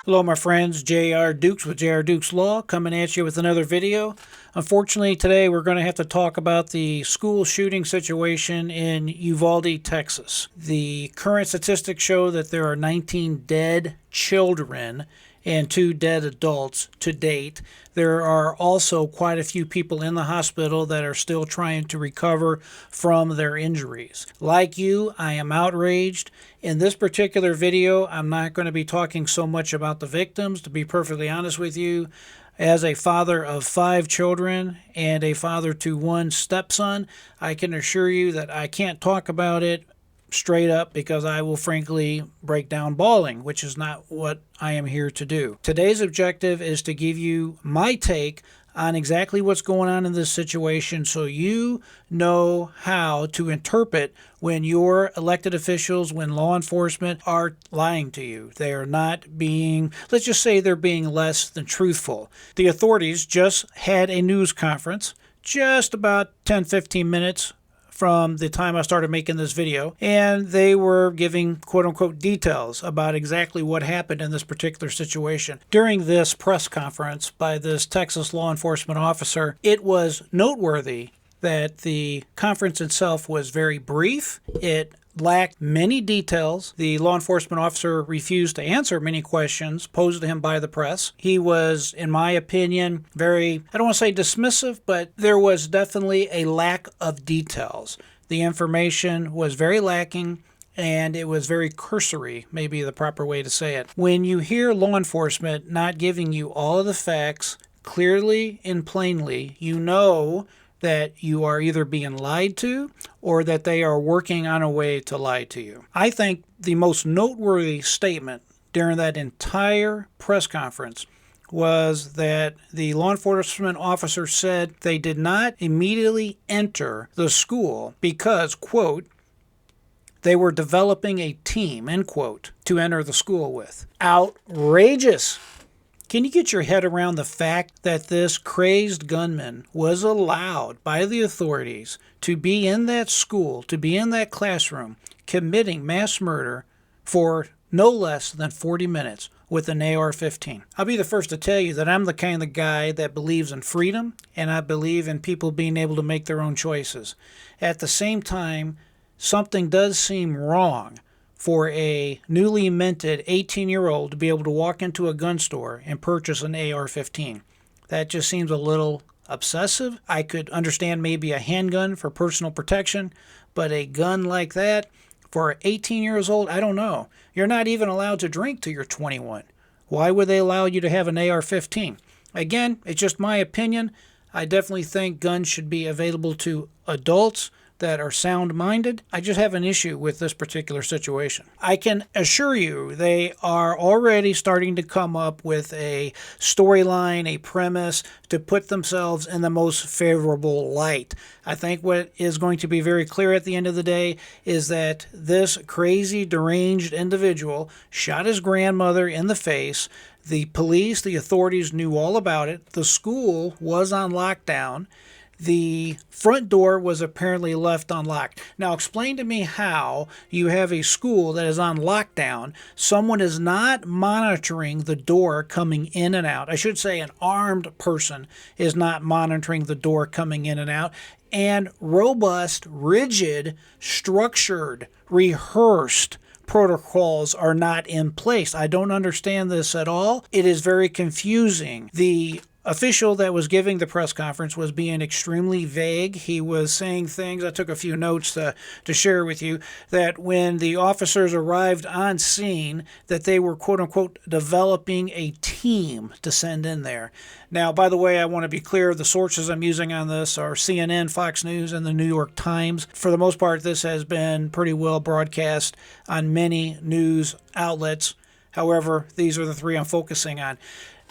Hello my friends, JRDukes with JRDukes Law coming at you with another video. Unfortunately today we're going to have to talk about the school shooting situation in Uvalde, Texas. The current statistics show that there are 19 dead children and 2 dead adults to date. There are also quite a few people in the hospital that are still trying to recover from their injuries. Like you, I am outraged. In this particular video, I'm not going to be talking so much about the victims, to be perfectly honest with you. As a father of 5 children and a father to 1 stepson, I can assure you that I can't talk about it straight up because I will frankly break down bawling, which is not what I am here to do. Today's objective is to give you my take on exactly what's going on in this situation so you know how to interpret when your elected officials, when law enforcement are lying to you. They are not being, let's just say they're being less than truthful. The authorities just had a news conference just about 10-15 minutes from the time I started making this video, and they were giving quote-unquote details about exactly what happened in this particular situation. During this press conference by this Texas law enforcement officer, it was noteworthy that the conference itself was very brief. It lacked many details. The law enforcement officer refused to answer many questions posed to him by the press. He was, in my opinion, very, I don't want to say dismissive, but there was definitely a lack of details. The information was very lacking, and it was very cursory, maybe the proper way to say it. When you hear law enforcement not giving you all of the facts clearly and plainly, you know that you are either being lied to or that they are working on a way to lie to you. I think the most noteworthy statement during that entire press conference was that the law enforcement officer said they did not immediately enter the school because, quote, they were developing a team, end quote, to enter the school with. Outrageous! Can you get your head around the fact that this crazed gunman was allowed by the authorities to be in that school, to be in that classroom, committing mass murder for no less than 40 minutes with an AR-15? I'll be the first to tell you that I'm the kind of guy that believes in freedom, and I believe in people being able to make their own choices. At the same time, something does seem wrong for a newly minted 18-year-old to be able to walk into a gun store and purchase an AR-15. That just seems a little obsessive. I could understand maybe a handgun for personal protection, but a gun like that for 18 years old, I don't know. You're not even allowed to drink till you're 21. Why would they allow you to have an AR-15? Again, it's just my opinion. I definitely think guns should be available to adults that are sound-minded. I just have an issue with this particular situation. I can assure you they are already starting to come up with a storyline, a premise to put themselves in the most favorable light. I think what is going to be very clear at the end of the day is that this crazy, deranged individual shot his grandmother in the face. The police, the authorities knew all about it. The school was on lockdown. The front door was apparently left unlocked. Now explain to me how you have a school that is on lockdown. Someone is not monitoring the door coming in and out. I should say an armed person is not monitoring the door coming in and out. And robust, rigid, structured, rehearsed protocols are not in place. I don't understand this at all. It is very confusing. The official that was giving the press conference was being extremely vague. He was saying things, I took a few notes to share with you, that when the officers arrived on scene, that they were quote-unquote developing a team to send in there. Now, by the way, I want to be clear, the sources I'm using on this are CNN, Fox News, and the New York Times. For the most part, this has been pretty well broadcast on many news outlets. However, these are the 3 I'm focusing on.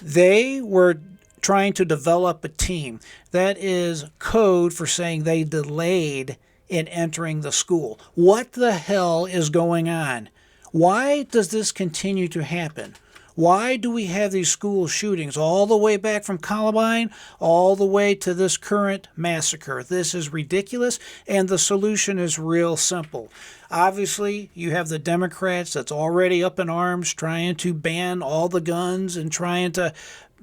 They were trying to develop a team. That is code for saying they delayed in entering the school. What the hell is going on? Why does this continue to happen? Why do we have these school shootings all the way back from Columbine all the way to this current massacre? This is ridiculous, and the solution is real simple. Obviously, you have the Democrats that's already up in arms trying to ban all the guns and trying to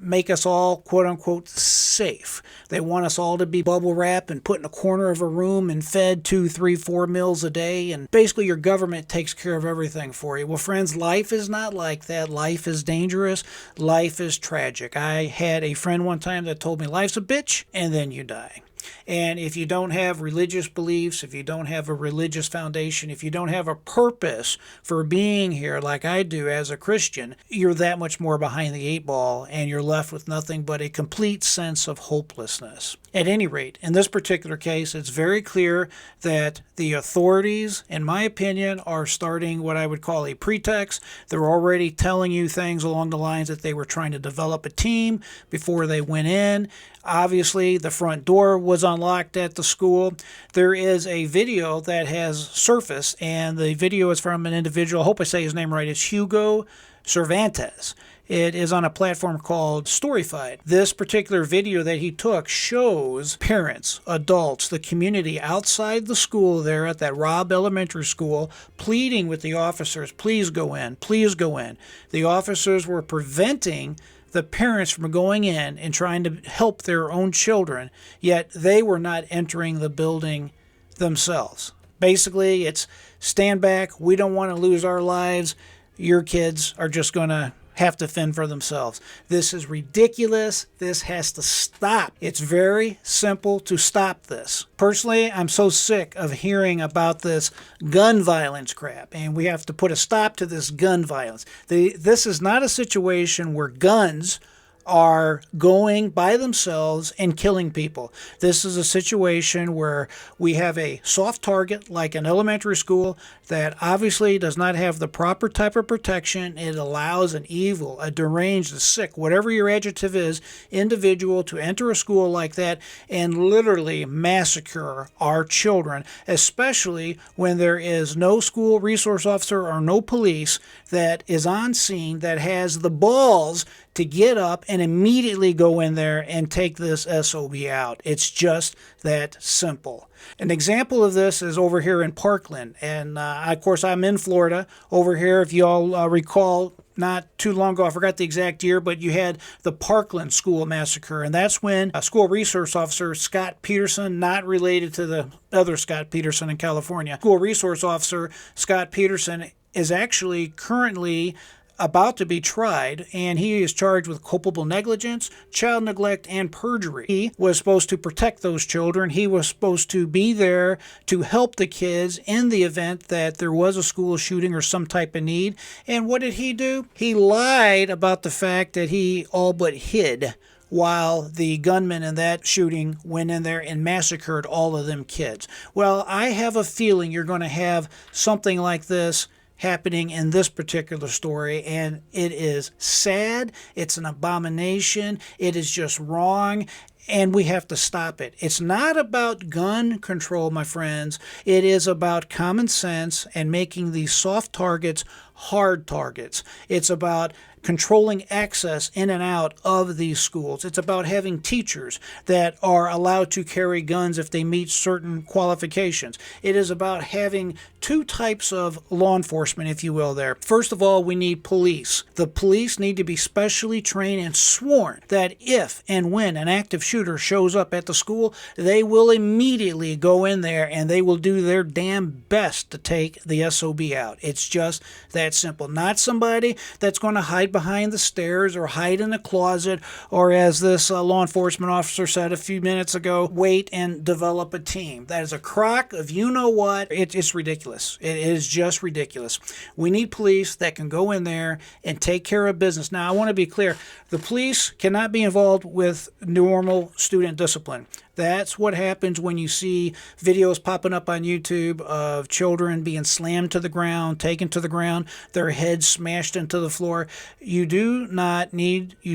make us all, quote unquote, safe. They want us all to be bubble wrapped and put in a corner of a room and fed 2, 3, 4 meals a day. And basically your government takes care of everything for you. Well, friends, life is not like that. Life is dangerous. Life is tragic. I had a friend one time that told me life's a bitch and then you die. And if you don't have religious beliefs, if you don't have a religious foundation, if you don't have a purpose for being here like I do as a Christian, you're that much more behind the 8 ball and you're left with nothing but a complete sense of hopelessness. At any rate, in this particular case, it's very clear that the authorities, in my opinion, are starting what I would call a pretext. They're already telling you things along the lines that they were trying to develop a team before they went in. Obviously, the front door was unlocked at the school. There is a video that has surfaced, and the video is from an individual. I hope I say his name right. It's Hugo Cervantes. It is on a platform called Storyfied. This particular video that he took shows parents, adults, the community outside the school there at that Robb Elementary School pleading with the officers, please go in, please go in. The officers were preventing the parents from going in and trying to help their own children, yet they were not entering the building themselves. Basically, it's stand back, we don't want to lose our lives, your kids are just going to have to fend for themselves. This is ridiculous. This has to stop. It's very simple to stop this. Personally, I'm so sick of hearing about this gun violence crap, and we have to put a stop to this gun violence. This is not a situation where guns are going by themselves and killing people. This is a situation where we have a soft target like an elementary school that obviously does not have the proper type of protection. It allows an evil, a deranged, a sick, whatever your adjective is, individual to enter a school like that and literally massacre our children, especially when there is no school resource officer or no police that is on scene that has the balls to get up and immediately go in there and take this SOB out. It's just that simple. An example of this is over here in Parkland. And of course, I'm in Florida. Over here, if you all recall, not too long ago, I forgot the exact year, but you had the Parkland school massacre. And that's when a school resource officer, Scott Peterson, not related to the other Scott Peterson in California, school resource officer Scott Peterson is actually currently about to be tried, and he is charged with culpable negligence, child neglect, and perjury. He was supposed to protect those children. He was supposed to be there to help the kids in the event that there was a school shooting or some type of need. And what did he do? He lied about the fact that he all but hid while the gunman in that shooting went in there and massacred all of them kids. Well, I have a feeling you're going to have something like this happening in this particular story, and it is sad. It's an abomination. It is just wrong, and we have to stop it. It's not about gun control, my friends. It is about common sense and making these soft targets hard targets. It's about controlling access in and out of these schools. It's about having teachers that are allowed to carry guns if they meet certain qualifications. It is about having two types of law enforcement, if you will, there. First of all, we need police. The police need to be specially trained and sworn that if and when an active shooter shows up at the school, they will immediately go in there and they will do their damn best to take the SOB out. It's just that simple. Not somebody that's going to hide behind the stairs or hide in a closet, or as this law enforcement officer said a few minutes ago, wait and develop a team. That is a crock of you-know-what. It's ridiculous. It is just ridiculous. We need police that can go in there and take care of business. Now, I want to be clear. The police cannot be involved with normal student discipline. That's what happens when you see videos popping up on YouTube of children being slammed to the ground, taken to the ground, their heads smashed into the floor. You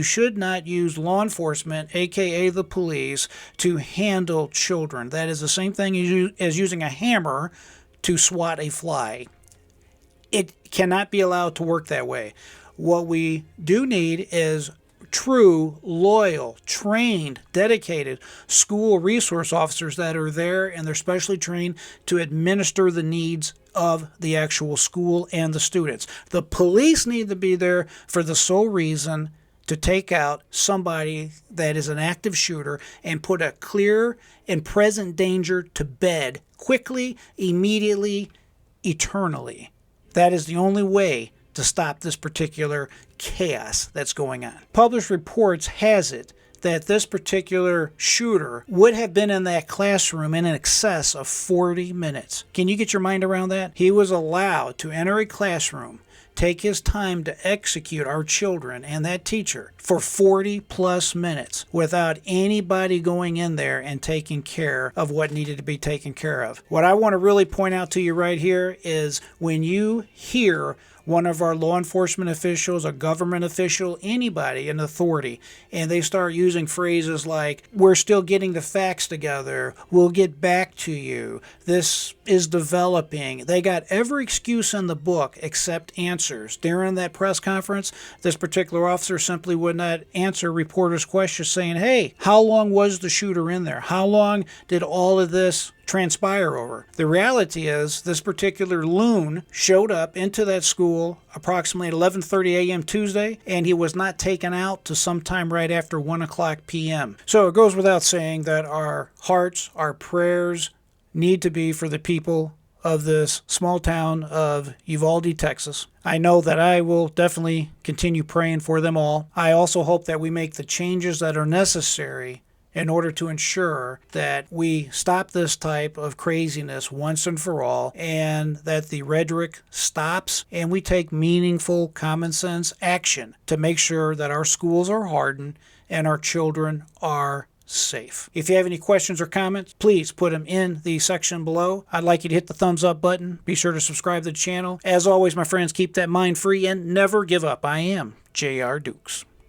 should not use law enforcement, aka the police, to handle children. That is the same thing as using a hammer to swat a fly. It cannot be allowed to work that way. What we do need is true, loyal, trained, dedicated school resource officers that are there, and they're specially trained to administer the needs of the actual school and the students. The police need to be there for the sole reason to take out somebody that is an active shooter and put a clear and present danger to bed quickly, immediately, eternally. That is the only way to stop this particular chaos that's going on. Published reports has it that this particular shooter would have been in that classroom in excess of 40 minutes. Can you get your mind around that? He was allowed to enter a classroom, take his time to execute our children and that teacher for 40 plus minutes without anybody going in there and taking care of what needed to be taken care of. What I want to really point out to you right here is when you hear one of our law enforcement officials, a government official, anybody in authority, and they start using phrases like, we're still getting the facts together, we'll get back to you, this is developing. They got every excuse in the book except answers. During that press conference, this particular officer simply would not answer reporters' questions saying, hey, how long was the shooter in there? How long did all of this transpire over? The reality is this particular loon showed up into that school approximately at 11:30 a.m. Tuesday, and he was not taken out to sometime right after 1 o'clock p.m. So it goes without saying that our hearts, our prayers need to be for the people of this small town of Uvalde, Texas. I know that I will definitely continue praying for them all. I also hope that we make the changes that are necessary in order to ensure that we stop this type of craziness once and for all, and that the rhetoric stops and we take meaningful, common sense action to make sure that our schools are hardened and our children are safe. If you have any questions or comments, please put them in the section below. I'd like you to hit the thumbs up button. Be sure to subscribe to the channel. As always, my friends, keep that mind free and never give up. I am JR Dukes.